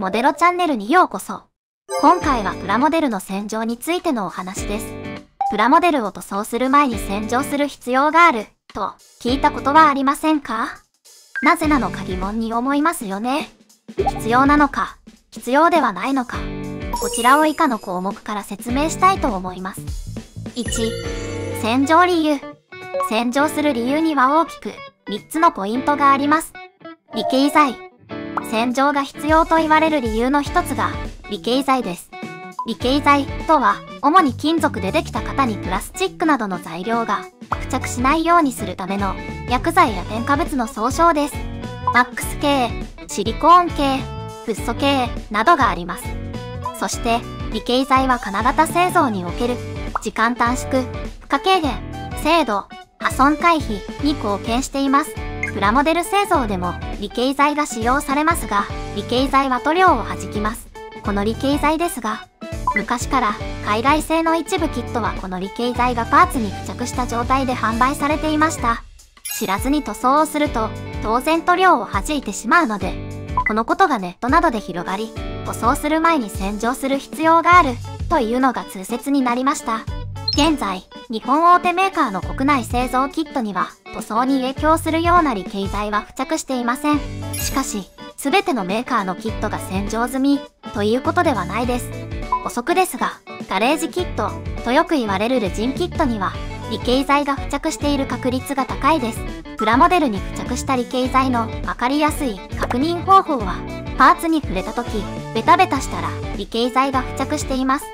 モデロチャンネルにようこそ。今回はプラモデルの洗浄についてのお話です。プラモデルを塗装する前に洗浄する必要がある、と聞いたことはありませんか？なぜなのか疑問に思いますよね。必要なのか、必要ではないのか。こちらを以下の項目から説明したいと思います。1、洗浄理由。洗浄する理由には大きく3つのポイントがあります。理型剤。洗浄が必要と言われる理由の一つが理型剤です。理型剤とは、主に金属でできた型にプラスチックなどの材料が付着しないようにするための薬剤や添加物の総称です。ワックス系、シリコーン系、フッ素系などがあります。そして、理型剤は金型製造における時間短縮、負荷軽減、精度、破損回避に貢献しています。プラモデル製造でも理型剤が使用されますが、理型剤は塗料を弾きます。この理型剤ですが、昔から海外製の一部キットはこの理型剤がパーツに付着した状態で販売されていました。知らずに塗装をすると、当然塗料を弾いてしまうので、このことがネットなどで広がり、塗装する前に洗浄する必要がある、というのが通説になりました。現在、日本大手メーカーの国内製造キットには、塗装に影響するような理型剤は付着していません。しかし、すべてのメーカーのキットが洗浄済み、ということではないです。補足ですが、ガレージキット、とよく言われるレジンキットには、理型剤が付着している確率が高いです。プラモデルに付着した理型剤のわかりやすい確認方法は、パーツに触れた時、ベタベタしたら理型剤が付着しています。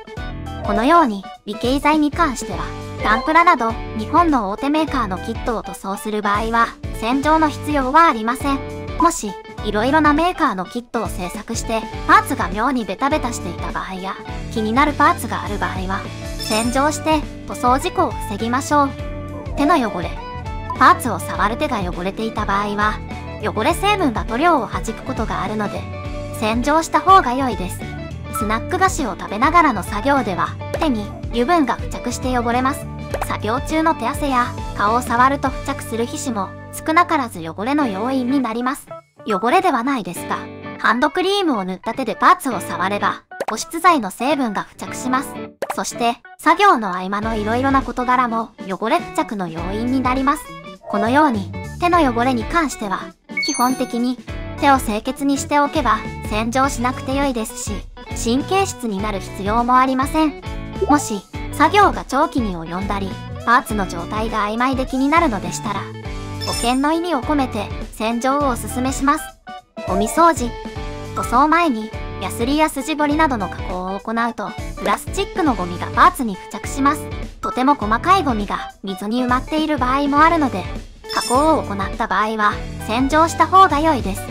このように、理型剤に関しては、ガンプラなど日本の大手メーカーのキットを塗装する場合は、洗浄の必要はありません。もし、いろいろなメーカーのキットを製作して、パーツが妙にベタベタしていた場合や、気になるパーツがある場合は、洗浄して塗装事故を防ぎましょう。手の汚れ。パーツを触る手が汚れていた場合は、汚れ成分が塗料を弾くことがあるので、洗浄した方が良いです。スナック菓子を食べながらの作業では、手に油分が付着して汚れます。作業中の手汗や顔を触ると付着する皮脂も少なからず汚れの要因になります。汚れではないですが、ハンドクリームを塗った手でパーツを触れば、保湿剤の成分が付着します。そして、作業の合間のいろいろな事柄も汚れ付着の要因になります。このように、手の汚れに関しては、基本的に手を清潔にしておけば洗浄しなくてよいですし、神経質になる必要もありません。もし、作業が長期に及んだり、パーツの状態が曖昧で気になるのでしたら、保険の意味を込めて洗浄をお勧めします。ゴミ掃除。塗装前に、ヤスリや筋彫りなどの加工を行うと、プラスチックのゴミがパーツに付着します。とても細かいゴミが溝に埋まっている場合もあるので、加工を行った場合は、洗浄した方が良いです。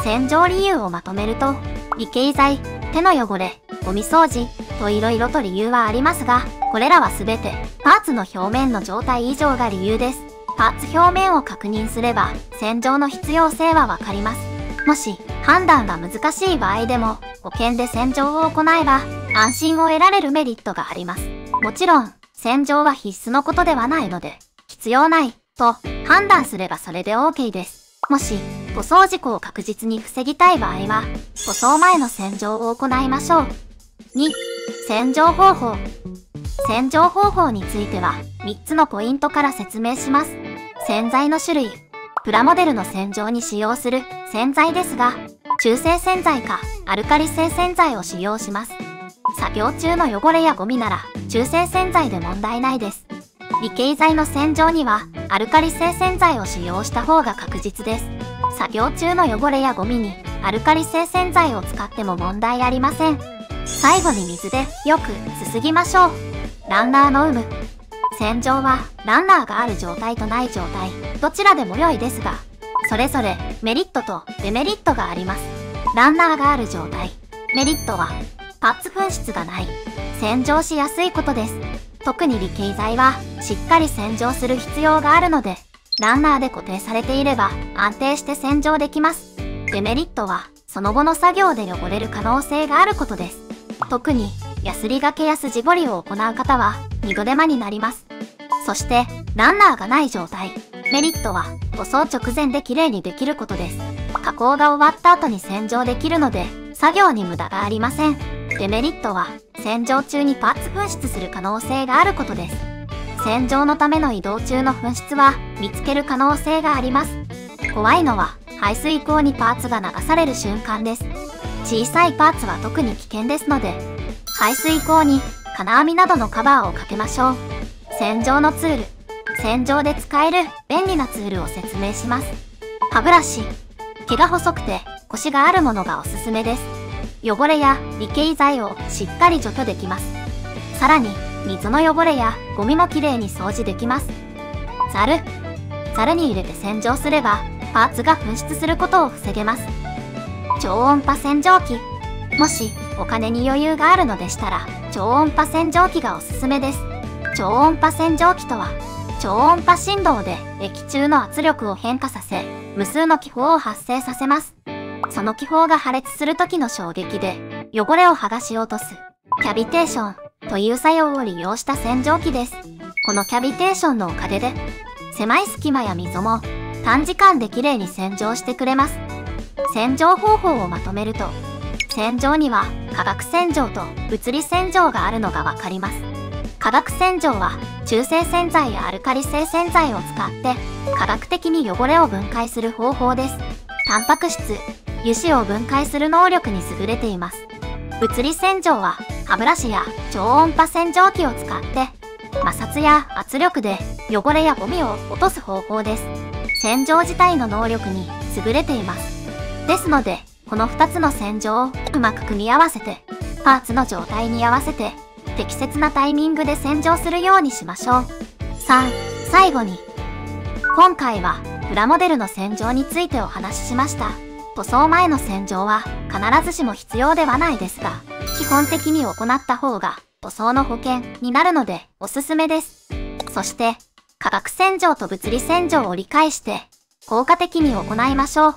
洗浄理由をまとめると、理型剤、手の汚れ、ゴミ掃除、といろいろと理由はありますが、これらはすべて、パーツの表面の状態以上が理由です。パーツ表面を確認すれば、洗浄の必要性はわかります。もし、判断が難しい場合でも、保険で洗浄を行えば、安心を得られるメリットがあります。もちろん、洗浄は必須のことではないので、必要ない、と判断すればそれで OK です。もし、塗装事故を確実に防ぎたい場合は、塗装前の洗浄を行いましょう。2、洗浄方法。洗浄方法については、3つのポイントから説明します。洗剤の種類。プラモデルの洗浄に使用する洗剤ですが、中性洗剤かアルカリ性洗剤を使用します。作業中の汚れやゴミなら中性洗剤で問題ないです。理型剤の洗浄にはアルカリ性洗剤を使用した方が確実です。作業中の汚れやゴミにアルカリ性洗剤を使っても問題ありません。最後に水でよくすすぎましょう。ランナーの有無。洗浄はランナーがある状態とない状態、どちらでも良いですが、それぞれメリットとデメリットがあります。ランナーがある状態。メリットは、パーツ紛失がない。洗浄しやすいことです。特に理型剤はしっかり洗浄する必要があるので、ランナーで固定されていれば安定して洗浄できます。デメリットは、その後の作業で汚れる可能性があることです。特に、ヤスリがけや筋彫りを行う方は、二度手間になります。そして、ランナーがない状態。メリットは、塗装直前で綺麗にできることです。加工が終わった後に洗浄できるので、作業に無駄がありません。デメリットは、洗浄中にパーツ紛失する可能性があることです。洗浄のための移動中の紛失は見つける可能性があります。怖いのは、排水口にパーツが流される瞬間です。小さいパーツは特に危険ですので、排水口に金網などのカバーをかけましょう。洗浄のツール。洗浄で使える便利なツールを説明します。歯ブラシ。毛が細くてコシがあるものがおすすめです。汚れや理系剤をしっかり除去できます。さらに、水の汚れやゴミもきれいに掃除できます。ザル。ザルに入れて洗浄すれば、パーツが紛失することを防げます。超音波洗浄機。もし、お金に余裕があるのでしたら、超音波洗浄機がおすすめです。超音波洗浄機とは、超音波振動で液中の圧力を変化させ、無数の気泡を発生させます。その気泡が破裂する時の衝撃で、汚れを剥がし落とす、キャビテーションという作用を利用した洗浄機です。このキャビテーションのおかげで、狭い隙間や溝も短時間できれいに洗浄してくれます。洗浄方法をまとめると、洗浄には化学洗浄と物理洗浄があるのがわかります。化学洗浄は中性洗剤やアルカリ性洗剤を使って化学的に汚れを分解する方法です。タンパク質、油脂を分解する能力に優れています。物理洗浄は歯ブラシや超音波洗浄機を使って摩擦や圧力で汚れやゴミを落とす方法です。洗浄自体の能力に優れています。ですので、この2つの洗浄をうまく組み合わせて、パーツの状態に合わせて適切なタイミングで洗浄するようにしましょう。3、最後に。今回はプラモデルの洗浄についてお話ししました。塗装前の洗浄は必ずしも必要ではないですが、基本的に行った方が塗装の保険になるのでおすすめです。そして、化学洗浄と物理洗浄を理解して効果的に行いましょう。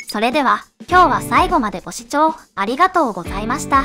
それでは今日は最後までご視聴ありがとうございました。